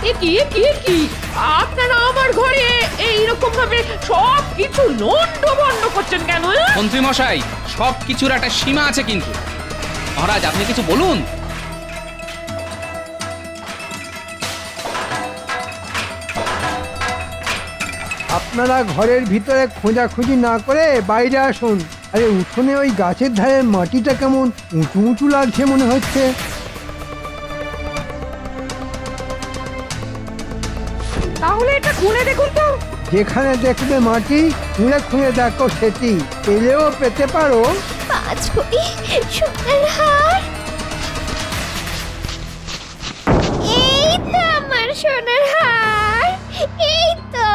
কি আপনারা আমার ঘরে এইরকম ভাবে সব কিছু লন্ডভন্ড করছেন কেন? মন্ত্রী মশাই, সব কিছুর একটা সীমা আছে কিন্তু। মহারাজ, আপনি কিছু বলুন। আপনারা ঘরের ভিতরে খোঁজাখুঁজি না করে বাইরে আসুন। আরে উঠোনে ওই গাছের ধারের মাটিটা কেমন উঁচু উঁচু লাগছে মনে হচ্ছে। তাহলে এটা খুলে দেখুন তো। যেখানে দেখবে মাটি খুঁড়ে খুঁড়ে দেখো, সেটি পেলেও পেতে পারো। 5 কোটি সোনার হার। এই তো আমার সোনার হার। এই তো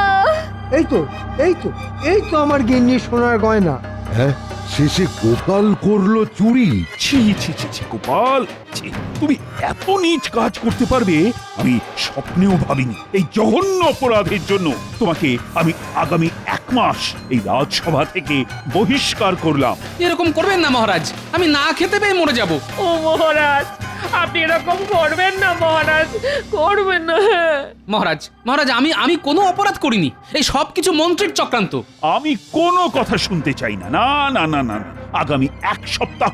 এই তো এই তো এই তো আমার গিন্নির সোনার গয়না। হ্যাঁ, শেষে গোপাল করলো চুরি। ছি ছি ছি ছি গোপাল, ছি, তুমি এত নীচ কাজ করতে পারবে আমি স্বপ্নেও ভাবিনি। এই জঘন্য অপরাধের জন্য তোমাকে আমি আগামী 1 মাস এই রাজসভা থেকে বহিষ্কার করলাম। এরকম করবেন না মহারাজ, আমি না খেতে পেয়ে মরে যাব। ও মহারাজ, আপনি এরকম করবেন না মহারাজ, করবেন না। মহারাজ মহারাজ, আমি কোনো অপরাধ করিনি। এই সব কিছু মন্ত্রীর চক্রান্ত। আমি কোনো কথা শুনতে চাই না। না না না না না, আগামী 1 সপ্তাহ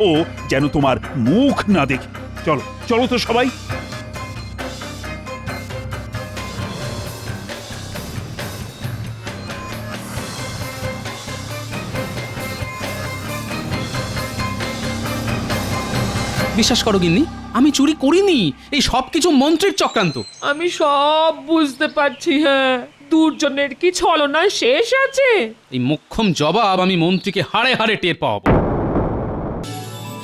যেন তোমার মুখ না দেখি। চলো চলো তো সবাই। বিশ্বাস করো গিন্নি, আমি চুরি করিনি। এই সব কিছু মন্ত্রীর চক্রান্ত। আমি সব বুঝতে পারছি। হ্যাঁ, দুর্জনের কি ছলনা শেষ আছে? এই মোক্ষম জবাব আমি মন্ত্রীকে হাড়ে হাড়ে টের পাওয়াবো।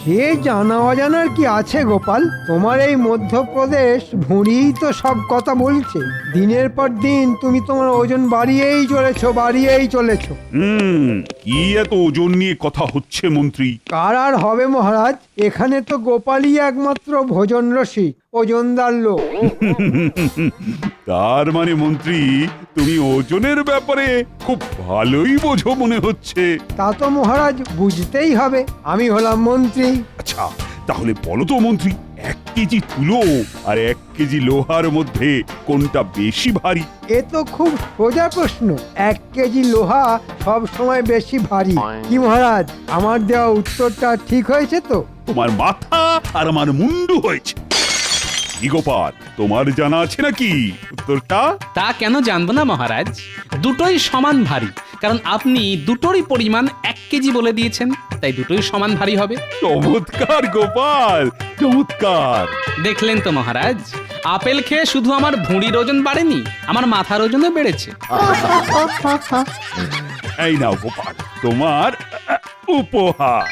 সে জানা অজানার কি আছে গোপাল? তোমার এই মধ্যপ্রদেশ ভুঁড়িই তো সব কথা বলছে। দিনের পর দিন তুমি তোমার ওজন বাড়িয়েই চলেছো। কি এত ওজন নিয়ে কথা হচ্ছে মন্ত্রী? কার আর হবে মহারাজ, এখানে তো গোপালই একমাত্র ভোজন রসিক, ওজনদার লোক। তার মানে মন্ত্রী, তুমি ওজনের ব্যাপারে খুব ভালোই বোঝো মনে হচ্ছে। তা তো মহারাজ বুঝতেই হবে, আমি হলাম মন্ত্রী। আচ্ছা, তাহলে বলো তো মন্ত্রী, 1 কেজি তুলো আর 1 কেজি লোহার মধ্যে কোনটা বেশি ভারী? এ তো খুব সোজা প্রশ্ন। 1 কেজি লোহা সব সময় বেশি ভারী। কি মহারাজ, আমার দেওয়া উত্তরটা ঠিক হয়েছে তো? তোমার মাথা আর আমার মুন্ডু হয়েছে। কি গোপাল, তোমার জানা আছে নাকি উত্তরটা? তা কেন জানবো না মহারাজ, দুটোই সমান ভারী। কারণ আপনি দুটোরই পরিমাণ 1 কেজি বলে দিয়েছেন, তাই দুটোই সমান ভারী হবে। চমৎকার গোপাল, চমৎকার। দেখলেন তো মহারাজ, আপেল খেয়ে শুধু আমার ভুঁড়ির ওজন বাড়েনি, আমার মাথার ওজনও বেড়েছে। এই নাও গোপাল, তোমার উপহার।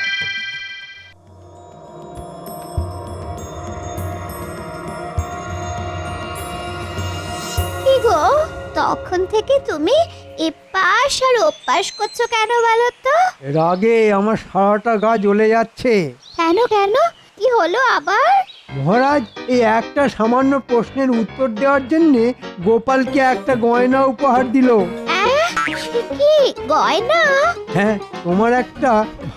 কি গো, তখন থেকে তুমি এপাশ আর ওপাশ করছো কেন বলো তো? রাগে আমার সারাটা গা জ্বলে যাচ্ছে। কেন কেন, কি হলো আবার? মহারাজ, এই একটা সামান্য প্রশ্নের উত্তর দেওয়ার জন্যে গোপালকে একটা গয়না উপহার দিল। সে কি গয়না? হ্যাঁ, তোমার একটা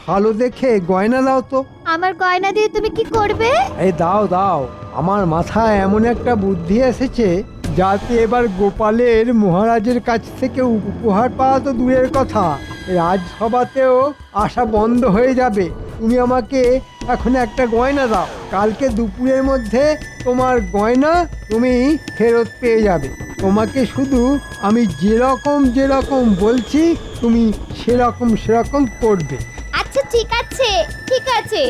ভালো দেখে গয়না দাও তো। আমার গয়না দিয়ে তুমি কি করবে? এই দাও দাও, আমার মাথায় এমন একটা বুদ্ধি এসেছে যাতে এবার গোপালের মহারাজের কাছ থেকে উপহার পাওয়া তো দূরের কথা, রাজসভাতেও আসা বন্ধ হয়ে যাবে। তুমি আমাকে এখন একটা গয়না দাও, কালকে দুপুরের মধ্যে তোমার গয়না তুমি ফেরত পেয়ে যাবে। তোমাকে শুধু আমি যেরকম বলছি তুমি সেরকম করবে। আচ্ছা ঠিক আছে ঠিক আছে।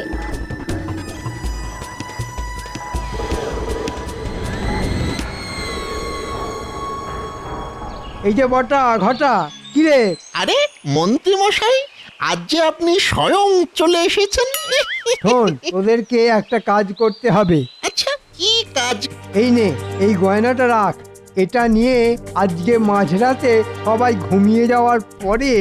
এই যে বটা ঘটা, কিরে? আরে মন্ত্রী মশাই, আজ যে আপনি স্বয়ং চলে এসেছেন। শোন, তোদেরকে একটা কাজ করতে হবে। আচ্ছা, কি কাজ? এই নে, এই গয়নাটা রাখ। এটা নিয়ে আজকে মাঝরাতে সবাই ঘুমিয়ে যাওয়ার পরে।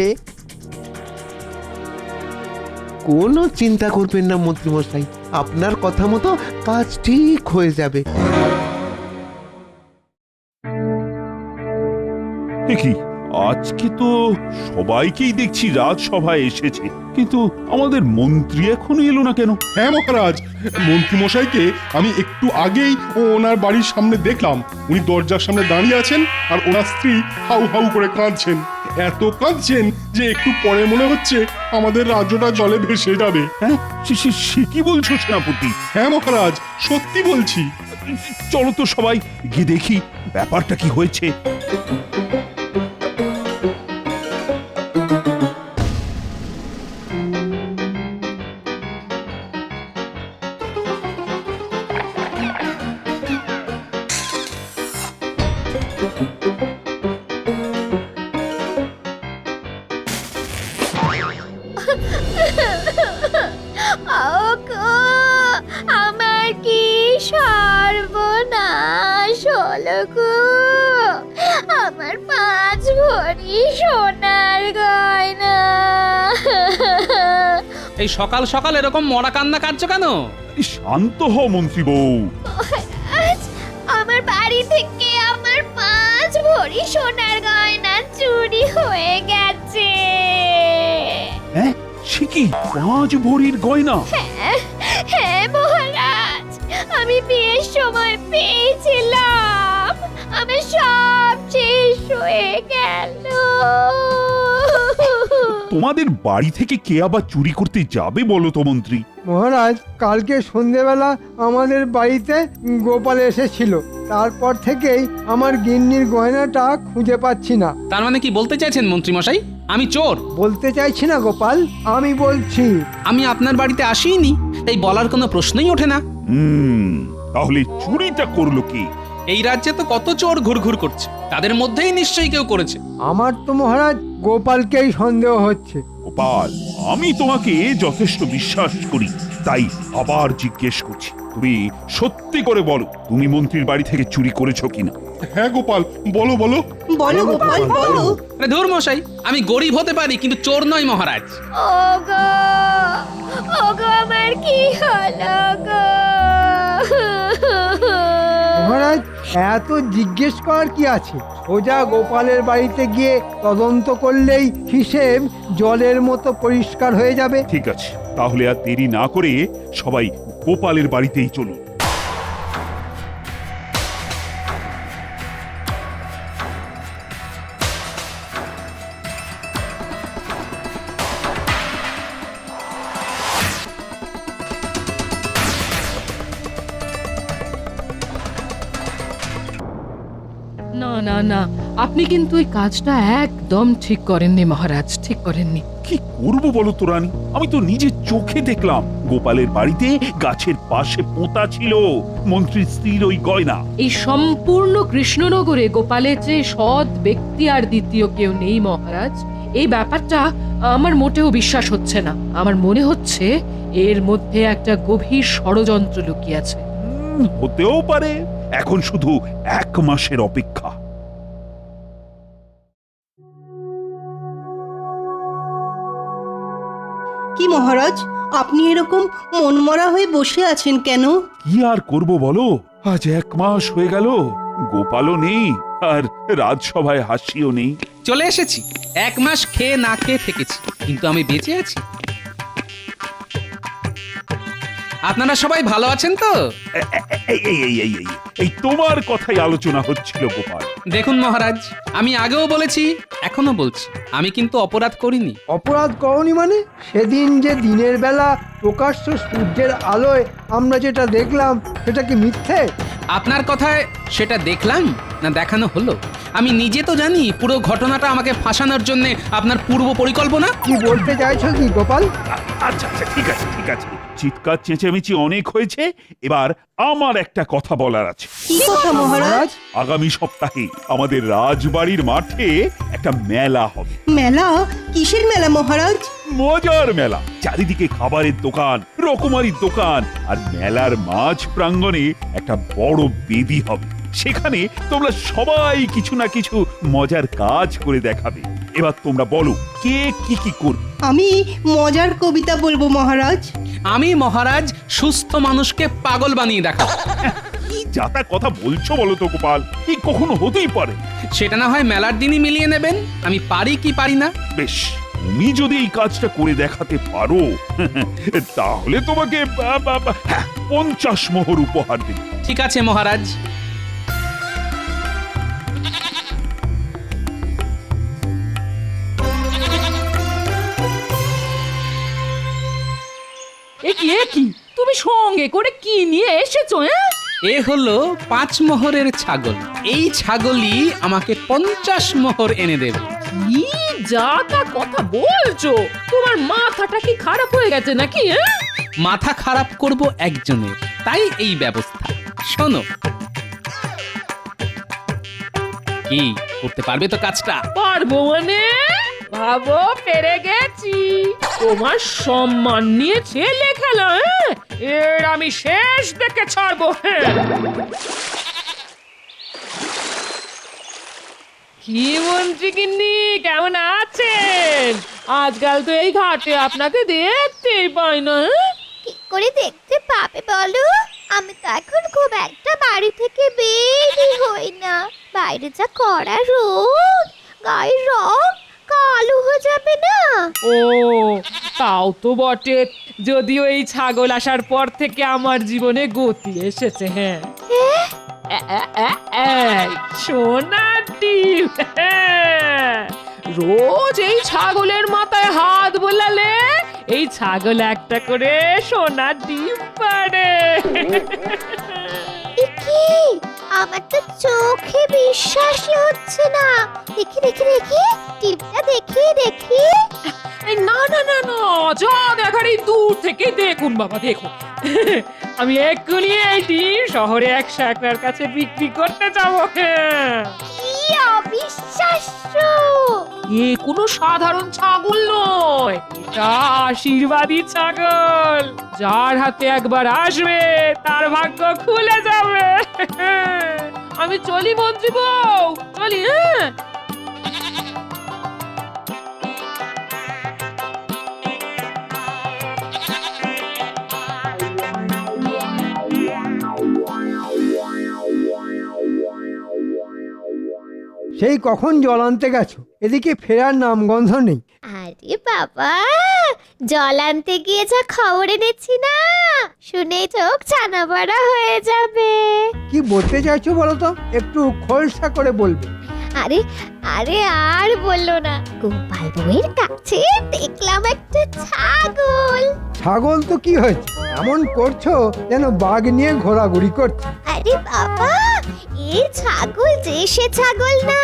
কোনো চিন্তা করবেন না মন্ত্রী মশাই, আপনার কথা মতো কাজ ঠিক হয়ে যাবে। এ কি, আজকে তো সবাইকেই দেখছি রাজসভায় এসেছে, কিন্তু আমাদের মন্ত্রী এখনো এলো না কেন? হ্যাঁ মহারাজ, মন্ত্রীমশাইকে আমি একটু আগেই ওনার বাড়ির সামনে দেখলাম। উনি দরজার সামনে দাঁড়িয়ে আছেন আর ওনার স্ত্রী হাউ হাউ করে কাঁদছেন। এত কাঁদছেন যে একটু পরে মনে হচ্ছে আমাদের রাজ্যটা জলে ভেসে যাবে। হ্যাঁ, সে কি বলছো সেনাপতি? হ্যাঁ মহারাজ, সত্যি বলছি। চলো তো সবাই গিয়ে দেখি ব্যাপারটা কি হয়েছে। ওগো, আমার কি সর্বনাশ হলো গো! আমার 5 ভরি সোনার গয়না। এই সকাল সকাল এরকম মরা কান্না কাঁদছো কেন? শান্ত হও মন্ত্রী বউ। মহারাজ, আমার বাড়ি থেকে আমার 5 ভরি সোনার গয়না চুরি হয়ে গেছে। হ্যাঁ, সে কি 5 ভরির গয়না? হ্যাঁ মহারাজ, আমি বিয়ের সময় পেয়েছিলাম, আমার সব শেষ হয়ে গেল। তোমাদের বাড়ি থেকে কে আবার চুরি করতে যাবে বলো তো মন্ত্রী? মহারাজ, কালকে সন্ধেবেলা আমাদের বাড়িতে গোপাল এসেছিল। তারপর থেকেই আমার গিন্নির গয়নাটা খুঁজে পাচ্ছি না। তার মানে কি বলতে চাইছেন মন্ত্রী মশাই আমি চোর? বলতে চাইছি না গোপাল, আমি বলছি আমি আপনার বাড়িতে আসিনি, তাই বলার কোনো প্রশ্নই ওঠে না। তাহলে চুরিটা করলো কি? এই রাজ্যে তো কত চোর ঘুরঘুর করছে, তাদের মধ্যেই নিশ্চয়ই কেউ করেছে। আমার তো মহারাজ গোপালকেই সন্দেহ হচ্ছে। গোপাল, আমি তোমাকে যথেষ্ট বিশ্বাস করি, তাই আবার জিজ্ঞেস করছি, তুমি সত্যি করে বলো তুমি মন্ত্রীর বাড়ি থেকে চুরি করেছো কিনা? হ্যাঁ গোপাল, বলো বলো। বলো গোপাল বলো। আরে ধুর মশাই, আমি গরিব হতে পারি কিন্তু চোর নয় মহারাজ। ওগো, ওগো, আমার কি হলো গো! মহারাজ, এত জিজ্ঞেস করার কি আছে? সোজা গোপালের বাড়িতে গিয়ে তদন্ত করলেই হিসেব জলের মতো পরিষ্কার হয়ে যাবে। ঠিক আছে, তাহলে আর দেরি না করে সবাই গোপালের বাড়িতেই চলুন। না না না, আপনি কিন্তু এই কাজটা একদম ঠিক করেননি মহারাজ, ঠিক করেননি। কি করব বলো তো রানী? আমি তো নিজের চোখে দেখলাম গোপালের বাড়িতে গাছের পাশে পোঁতা ছিল মন্ত্রীর স্ত্রীর ওই গয়না। এই সম্পূর্ণ কৃষ্ণনগরে গোপালের চেয়ে সৎ ব্যক্তি আর দ্বিতীয় কেউ নেই মহারাজ। এই ব্যাপারটা আমার মোটেও বিশ্বাস হচ্ছে না। আমার মনে হচ্ছে এর মধ্যে একটা গভীর ষড়যন্ত্র লুকিয়ে আছে। হতেও পারে, এখন শুধু 1 মাসের অপেক্ষা। কি মহারাজ, আপনি এরকম মনমরা হয়ে বসে আছেন কেন? কি আর করব বলো, আজ 1 মাস হয়ে গেল, গোপালও নেই আর রাজসভায় হাসিও নেই। চলে এসেছি, 1 মাস খেয়ে না খেয়ে থেকেছি, কিন্তু আমি বেঁচে আছি। আপনারা সবাই ভালো আছেন তো? এই তোমার কথাই আলোচনা হচ্ছিল গোপাল। দেখুন মহারাজ, আমি আগেও বলেছি, এখনো বলছি, আমি কিন্তু অপরাধ করিনি। অপরাধ করনি মানে? সেদিন যে দিনের বেলা প্রকাশ্য সূর্যের আলোয় আমরা যেটা দেখলাম সেটা কি মিথ্যে? আপনার কথায় সেটা দেখলাম না দেখানো হলো? আমি নিজে তো জানি পুরো ঘটনাটা আমাকে ফাঁসানোর জন্য আপনার পূর্ব পরিকল্পনা। কি বলতে চাইছো কি গোপাল? আচ্ছা আচ্ছা, ঠিক আছে ঠিক আছে, চিৎকার চেঁচামেচি অনেক হয়েছে, এবার আমার একটা কথা বলার আছে। কি কথা মহারাজ? আগামী সপ্তাহে আমাদের রাজবাড়ির মাঠে একটা মেলা হবে। মেলা? কিসের মেলা মহারাজ? মজার মেলা, চারিদিকে খাবারের দোকান, রকমারির দোকান, আর মেলার মাঝ প্রাঙ্গণে একটা বড় বেদি হবে। সেখানে তোমরা সবাই কিছু না কিছু মজার কাজ করে দেখাবে। এবার তোমরা বলো কে কি কি করবে? আমি মজার কবিতা বলবো মহারাজ। আমি মহারাজ সুস্থ মানুষকে পাগল বানিয়ে দেখাবো। কি যা তা কথা বলছো বলো তো গোপাল? এই কখনো হতেই পারে? সেটা না হয় মেলার দিনই মিলিয়ে নেবেন, আমি পারি কি পারি না। বেশ, তুমি যদি এই কাজটা করে দেখাতে পারো তাহলে তোমাকে 50 মোহর উপহার দেব। ঠিক আছে মহারাজ। এ কি তুমি সঙ্গে করে কি নিয়ে এসেছো? এ হলো 5 মোহরের ছাগল। এই ছাগলই আমাকে 50 মোহর এনে দেবে। কি যা তা কথা বলছো? তোমার মাথাটা কি খারাপ হয়ে গেছে নাকি? মাথা খারাপ করব একজনের, তাই এই ব্যবস্থা। শোনো, কি করতে পারবে তো কাজটা? পারবো মানে? ভাবো পেরে গেছি। তোমার সম্মান নিয়ে ছেলে খেলা, এর আমি শেষ দেখে ছাড়বো। কি মন্ত্রী গিন্নি, কেমন আছেন? আজকাল তো এই ঘাটে আপনাকে দেখতেই পাই না। কি করে দেখতে পাবে বলো? আমি তো এখন খুব একটা বাড়ি থেকে বেরই হই না। বাইরে যা কড়া রোদ, গায়ের রং কালো হয়ে যাবে না? ও তাও তো বটে, যদিও এই ছাগল আসার পর থেকে আমার জীবনে গতি এসেছে। হ্যাঁ, সোনার ডিম। রোজ এই ছাগলের মাথায় হাত বোলালে এই ছাগল একটা করে সোনার ডিম পারে। কি, আমার তো চোখে বিশ্বাসই হচ্ছে না। দেখি দেখি দেখি, টিপটা দেখি দেখি। না না না না, যা দেখার এই দূর থেকে দেখুন বাবা, দেখুন। আমি এক্ষুনি এই ডিম শহরে এক শাকরার কাছে বিক্রি করতে যাবো। কি অবিশ্বাস্য! এ কোনো সাধারণ ছাগল নয়, এটা আশীর্বাদী ছাগল। যার হাতে একবার আসবে তার ভাগ্য খুলে যাবে। আমি চলি মন্ত্রী বউ, চলি। সেই কখন জল আনতে গেছো, এদিকে ফেরার নামগন্ধ নেই। আরে বাবা, জল আনতে গিয়ে যা খবর এনেছি না, শুনেই চোখ ছানা বড়া হয়ে যাবে। কি বলতে চাইছো বলো তো, একটু খোলসা করে বলবে। আরে আরে আর বললো না, গোপাল বউয়ের কাছে দেখলাম একটা ছাগল। ছাগল তো কি হয়েছে, এমন করছো যেন বাঘ নিয়ে ঘোরাঘুরি করছে। আরে বাবা, এই ছাগল যে সে ছাগল না,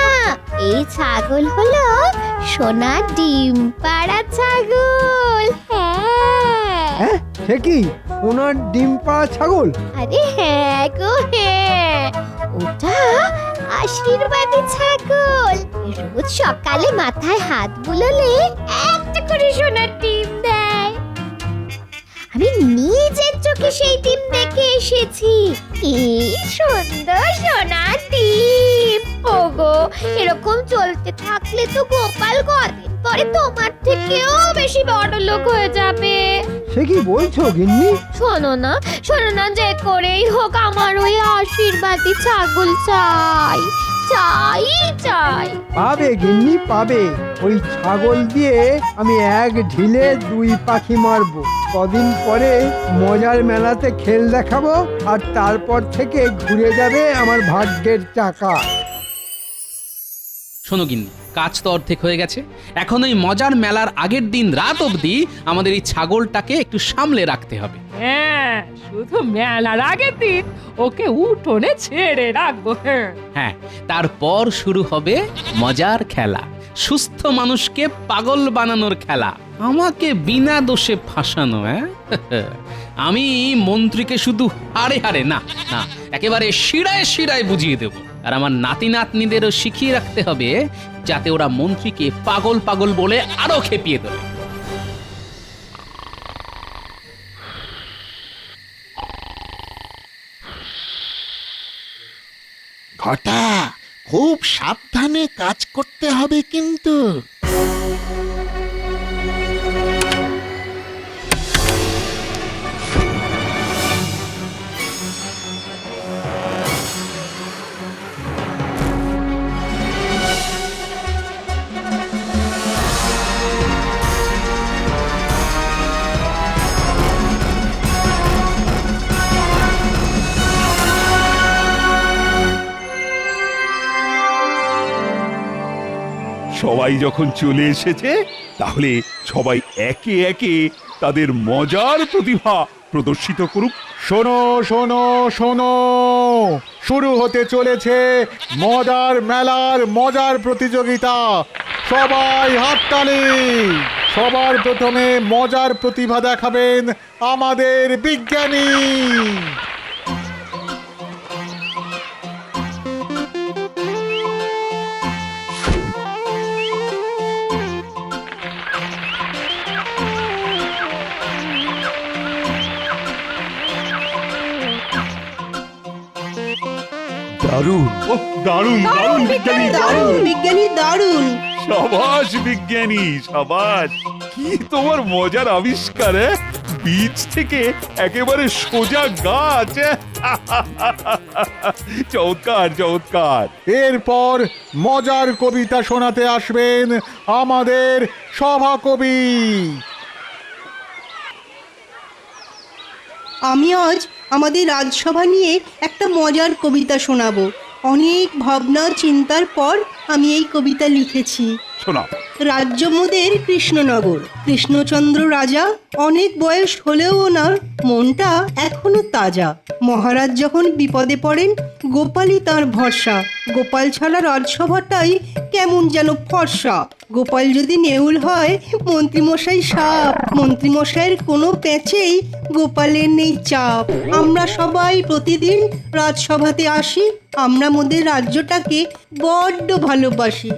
এই ছাগল হলো সোনা ডিম পাড়া ছাগল। হ্যাঁ, সে কি ওনার ডিম পাড়া ছাগল? আরে হ্যাঁ গো হ্যাঁ, ওটা আশীর্বাদী ছাগল। রোজ সকালে মাথায় হাত বুলোলে একটা করে সোনার ডিম দেয়। আমি নিজের চোখে সেই ডিম দেখে এসেছি। কি সুন্দর সোনার ডিম! ওগো, এরকম চলতে থাকলে তো গোপাল কদিন পরে তোমার থেকেও বেশি বড়লোক হয়ে যাবে। সে কি বলছো গিন্নি? শোনো না, শোনো না, যে করেই হোক আমার ওই আশীর্বাদী ছাগল চাই, চাই চাই। পাবে গিন্নি, পাবে। ওই ছাগল দিয়ে আমি এক ঢিলে 2 পাখি মারবো। কদিন পরে মজার মেলাতে খেল দেখাবো, আর তারপর থেকে ঘুরে যাবে আমার ভাগ্যের চাকা। শোনো গিন্নি, কাজ তো অর্ধেক হয়ে গেছে। এখন ওই মজার মেলার আগের দিন রাত অবধি আমাদের এই ছাগলটাকে একটু সামলে রাখতে হবে। হ্যাঁ, শুধু মেলার আগের দিন ওকে উঠোনে ছেড়ে রাখবো। হ্যাঁ, তারপর শুরু হবে মজার খেলা, সুস্থ মানুষকে পাগল বানানোর খেলা, আমাকে বিনা দোষে ফাঁসানো। আমি মন্ত্রীকে শুধু হারে হারে না না, একেবারে শিরায় শিরায় বুঝিয়ে দেব। আর আমার নাতি নাতনিদেরও শিখিয়ে রাখতে হবে, যাতে ওরা মন্ত্রীকে পাগল পাগল বলে আরো খেপিয়ে দেবে। ঘটা, খুব সাবধানে কাজ করতে হবে কিন্তু। সবাই যখন চলে এসেছে তাহলে সবাই একে একে তাদের মজার প্রতিভা প্রদর্শিত করুক। শোনো শোনো শোনো, শুরু হতে চলেছে মজার মেলার মজার প্রতিযোগিতা। সবাই হাততালি। সবার প্রথমে মজার প্রতিভা দেখাবেন আমাদের বিজ্ঞানী। দারুণ! ওহ, দারুণ দারুণ বিজ্ঞানী, দারুণ বিজ্ঞানী, দারুণ। সাবাস বিজ্ঞানী, সাবাস! কি তোমার মজার আবিষ্কার! বীজ থেকে একেবারে সোজা গাছ! চমৎকার চমৎকার! এরপর মজার কবিতা শোনাতে আসবেন আমাদের সভাকবি। আমি আজ আমাদের রাজসভা নিয়ে একটা মজার কবিতা শোনাবো। অনেক ভাবনা চিন্তার পর আমি এই কবিতা লিখেছি। শোনাও। রাজ্য মোদের কৃষ্ণনগর। কৃষ্ণচন্দ্র রাজা, অনেক বয়স হলেও ওনার মনটা এখনো তাজা। মহারাজ যখন বিপদে পড়েন, গোপালই তার ভরসা। গোপাল ছাড়া রাজসভাটাই কেমন যেন ফর্সা। গোপাল যদি নেউল হয়, মন্ত্রীমশাই সাপ। মন্ত্রীমশাইয়ের কোনো প্যাচেই গোপালের নেই চাপ। আমরা সবাই প্রতিদিন রাজসভাতে আসি। আমরা মোদের রাজ্যটাকে বড্ড ভালোবাসি।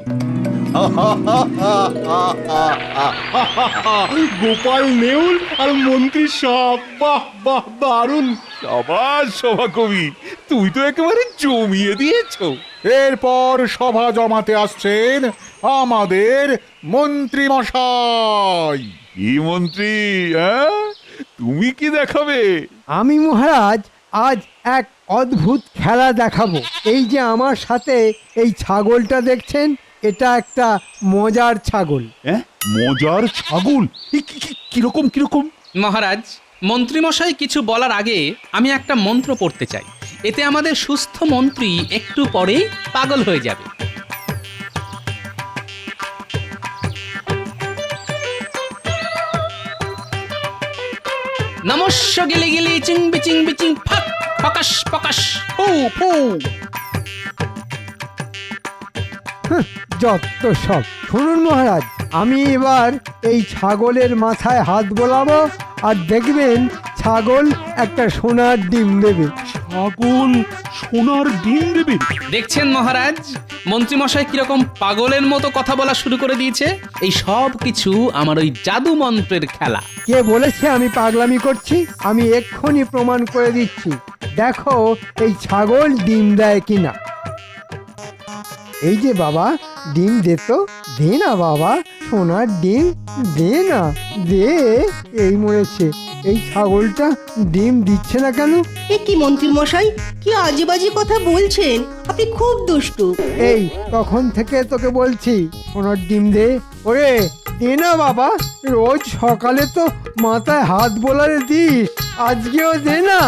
গোপাল নেউল আর মন্ত্রী সাপ, বাহ বাহ, দারুণ। সাবাস সভাকবি, তুই তো একেবারে জমিয়ে দিয়েছো। এরপর সভা জমাতে আসছেন আমাদের মন্ত্রী মশাই। কি মন্ত্রী, হ্যাঁ? তুমি কি দেখাবে? আমি মহারাজ আজ এক অদ্ভুত খেলা দেখাবো। এই যে আমার সাথে এই ছাগলটা দেখছেন, এটা একটা মজার ছাগল। হ্যাঁ, মজার ছাগল? কিরকম কিরকম? মহারাজ, মন্ত্রীমশাই কিছু বলার আগে আমি একটা মন্ত্র পড়তে চাই। এতে আমাদের সুস্থ মন্ত্রী একটু পরেই পাগল হয়ে যাবে। নমস্য গিলি গিলি চিং বিচিং বিচিং ফাক ফকাশ ফকাশ ফু ফু। যত সব। শুনুন মহারাজ, আমি এবার এই ছাগলের মাথায় হাত বোলাবো, আর দেখবেন ছাগল একটা সোনার ডিম দেবে। ছাগল সোনার ডিম দেবে? দেখছেন মহারাজ, মন্ত্রীমশাই কিরকম পাগলের মতো কথা বলা শুরু করে দিয়েছে। এই সব কিছু আমার ওই জাদু মন্ত্রের খেলা। কে বলেছে আমি পাগলামি করছি? আমি এক্ষুনি প্রমাণ করে দিচ্ছি। দেখো এই ছাগল ডিম দেয় কিনা। এই যে বাবা, ডিম দে তো, দে না বাবা, সোনার ডিম দে না, দে। এই মরেছে, এই ছাগলটা ডিম দিচ্ছে না কেন? এ কি মন্ত্রী মশাই, কি আজে বাজে কথা বলছেন? আপনি খুব দুষ্টু। এই তখন থেকে তোকে বলছি সোনার ডিম দে। ওরে দে না বাবা, রোজ সকালে তো মাথায় হাত বোলারে দিস, আজকেও দে না।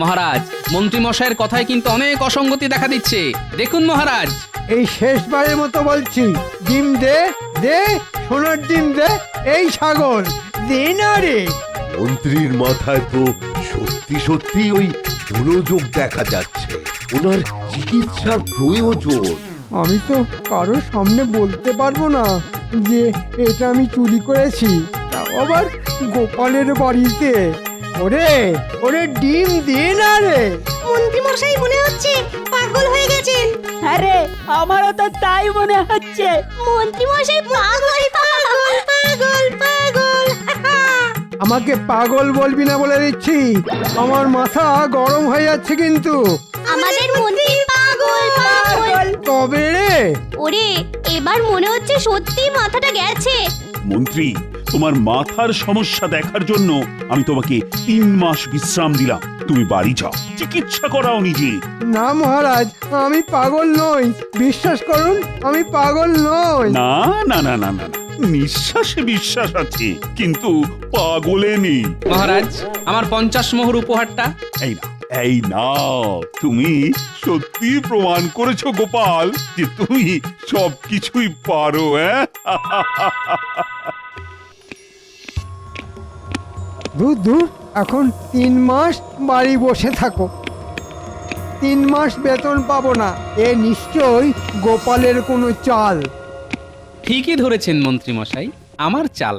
মহারাজ, মন্ত্রীমশাইয়ের কথায় কিন্তু অনেক অসঙ্গতি দেখা দিচ্ছে। দেখুন মহারাজ, এই শেষবারের মতো বলছি, ডিম দে, দে, সোনার ডিম দে। এই ছাগল দে না রে। মন্ত্রীর মাথায় তো সত্যি সত্যি ওই মনোযোগ দেখা যাচ্ছে, ওনার চিকিৎসার প্রয়োজন। আমি তো কারোর সামনে বলতে পারবো না যে এটা আমি চুরি করেছি, তাও আবার গোপালের বাড়িতে। ওরে ওরে ডিম দে না রে। মন্ত্রী মশাই মনে হচ্ছে পাগল হয়ে গেছেন। আরে আমারও তো তাই মনে হচ্ছে। মন্ত্রী মশাই পাগল পাগল পাগল পাগল। আমাকে পাগল বলবি না বলে দিচ্ছি, আমার মাথা গরম হয়ে যাচ্ছে কিন্তু। আমাদের মন্ত্রী পাগল পাগল। তবে রে, ওরে এবার মনে হচ্ছে সত্যি মাথাটা গেছে। মন্ত্রী, তোমার মাথার সমস্যা দেখার জন্য আমি তোমাকে 3 মাস বিশ্রাম দিলাম। তুমি বাড়ি যাও, চিকিৎসা করাও নিজে। না মহারাজ, আমি পাগল নই, বিশ্বাস করুন, আমি পাগল নই। না না না না না, নিঃশ্বাসে বিশ্বাস আছে, কিন্তু পাগলে নেই। মহারাজ, আমার 50 মোহর উপহারটা। এই না, এই নাও, তুমি সত্যি প্রমাণ করেছো গোপাল যে তুমি সবকিছুই পারো। দূর দূর, এখন 3 মাস বাড়ি বসে থাকো। 3 মাস বেতন পাবো না, এ নিশ্চয়ই গোপালের কোনো চাল। ঠিকই ধরেছেন মন্ত্রী মশাই, আমার চাল।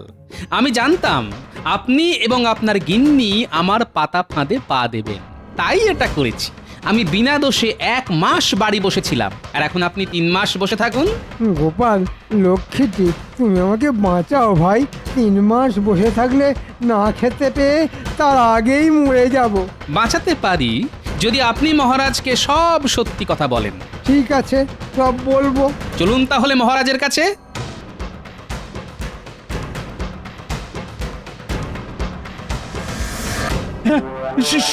আমি জানতাম আপনি এবং আপনার গিন্নি আমার পাতা ফাঁদে পা দেবেন, তাই এটা করেছি। আমি বিনা দোষে 1 মাস বাড়ি বসেছিলাম, আর এখন আপনি 3 মাস বসে থাকুন। গোপাল লক্ষ্মীটি, তুমি আমাকে বাঁচাও ভাই। 3 মাস বসে থাকলে না খেতে পেয়ে তার আগেই মরে যাব। বাঁচাতে পারি যদি আপনি মহারাজকে সব সত্যি কথা বলেন। ঠিক আছে, সব বলবো। চলুন তাহলে মহারাজের কাছে।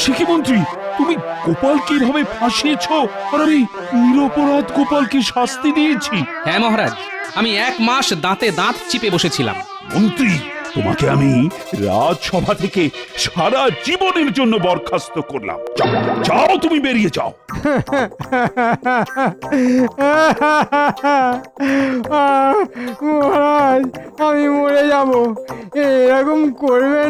শিখি মন্ত্রী, তুমি গোপালকে এভাবে ফাঁসিয়েছো, আর আমি নিরপরাধ গোপালকে শাস্তি দিয়েছি। হ্যাঁ মহারাজ, আমি 1 মাস দাঁতে দাঁত চিপে বসেছিলাম। মন্ত্রী, তোমাকে আমি রাজসভা থেকে সারা জীবনের জন্য বরখাস্ত করলাম। যাও, যাও, তুমি বেরিয়ে যাও। মহারাজ, আমি মরে যাব, এরকম করবেন